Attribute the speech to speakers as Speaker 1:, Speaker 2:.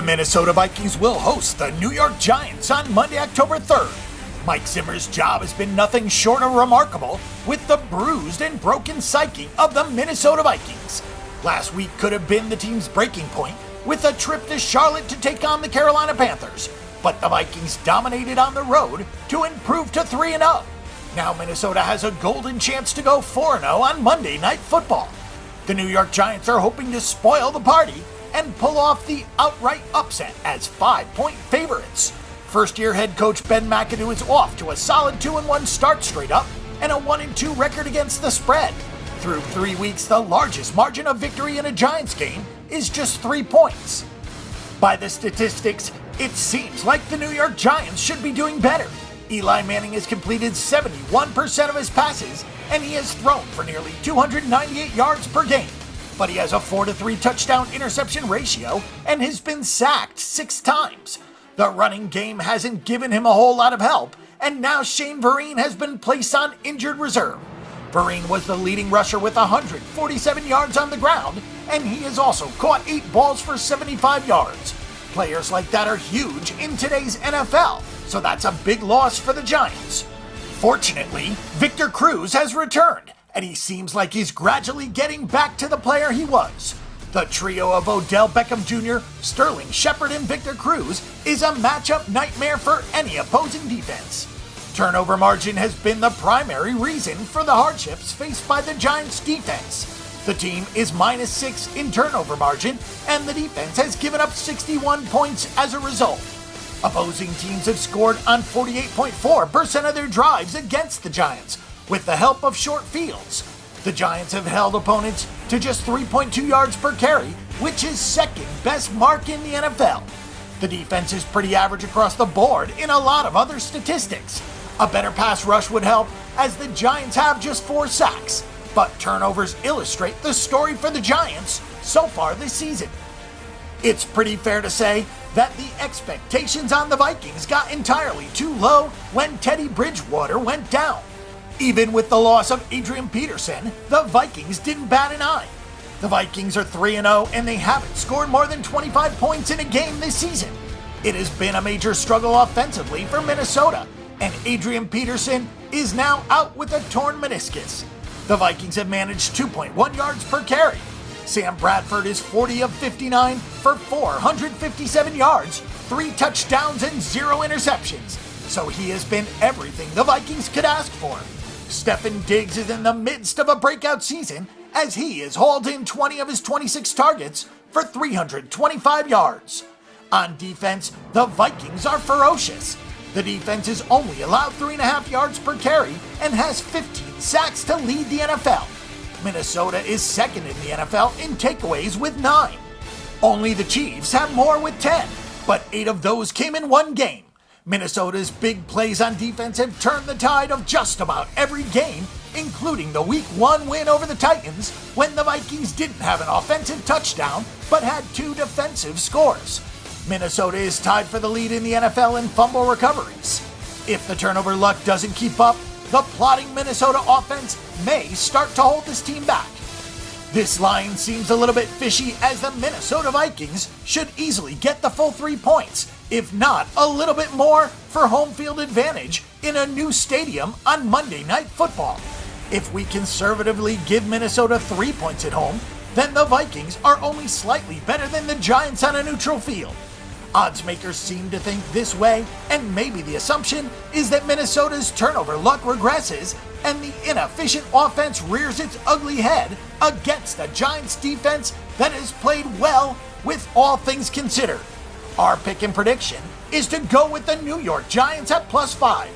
Speaker 1: The Minnesota Vikings will host the New York Giants on Monday, October 3rd. Mike Zimmer's job has been nothing short of remarkable with the bruised and broken psyche of the Minnesota Vikings. Last week could have been the team's breaking point with a trip to Charlotte to take on the Carolina Panthers, but the Vikings dominated on the road to improve to 3-0. Now Minnesota has a golden chance to go 4-0 on Monday Night Football. The New York Giants are hoping to spoil the party and pull off the outright upset as 5-point favorites. First-year head coach Ben McAdoo is off to a solid 2-1 start straight up and a 1-2 record against the spread. Through 3 weeks, the largest margin of victory in a Giants game is just 3 points. By the statistics, it seems like the New York Giants should be doing better. Eli Manning has completed 71% of his passes, and he has thrown for nearly 298 yards per game. But he has a 4-3 touchdown interception ratio and has been sacked 6 times. The running game hasn't given him a whole lot of help, and now Shane Vereen has been placed on injured reserve. Vereen was the leading rusher with 147 yards on the ground, and he has also caught 8 balls for 75 yards. Players like that are huge in today's NFL, so that's a big loss for the Giants. Fortunately, Victor Cruz has returned, and he seems like he's gradually getting back to the player he was. The trio of Odell Beckham Jr., Sterling Shepard, and Victor Cruz is a matchup nightmare for any opposing defense. Turnover margin has been the primary reason for the hardships faced by the Giants' defense. The team is -6 in turnover margin, and the defense has given up 61 points as a result. Opposing teams have scored on 48.4% of their drives against the Giants, with the help of short fields. The Giants have held opponents to just 3.2 yards per carry, which is second best mark in the NFL. The defense is pretty average across the board in a lot of other statistics. A better pass rush would help, as the Giants have just 4 sacks, but turnovers illustrate the story for the Giants so far this season. It's pretty fair to say that the expectations on the Vikings got entirely too low when Teddy Bridgewater went down. Even with the loss of Adrian Peterson, the Vikings didn't bat an eye. The Vikings are 3-0 and they haven't scored more than 25 points in a game this season. It has been a major struggle offensively for Minnesota, and Adrian Peterson is now out with a torn meniscus. The Vikings have managed 2.1 yards per carry. Sam Bradford is 40 of 59 for 457 yards, 3 touchdowns, and 0 interceptions. So he has been everything the Vikings could ask for. Stefon Diggs is in the midst of a breakout season as he has hauled in 20 of his 26 targets for 325 yards. On defense, the Vikings are ferocious. The defense is only allowed 3.5 yards per carry and has 15 sacks to lead the NFL. Minnesota is second in the NFL in takeaways with 9. Only the Chiefs have more with 10, but 8 of those came in one game. Minnesota's big plays on defense have turned the tide of just about every game, including the Week 1 win over the Titans when the Vikings didn't have an offensive touchdown but had 2 defensive scores. Minnesota is tied for the lead in the NFL in fumble recoveries. If the turnover luck doesn't keep up, the plotting Minnesota offense may start to hold this team back. This line seems a little bit fishy, as the Minnesota Vikings should easily get the full 3 points, if not a little bit more, for home field advantage in a new stadium on Monday Night Football. If we conservatively give Minnesota 3 points at home, then the Vikings are only slightly better than the Giants on a neutral field. Odds makers seem to think this way, and maybe the assumption is that Minnesota's turnover luck regresses and the inefficient offense rears its ugly head against a Giants defense that has played well with all things considered. Our pick and prediction is to go with the New York Giants at +5.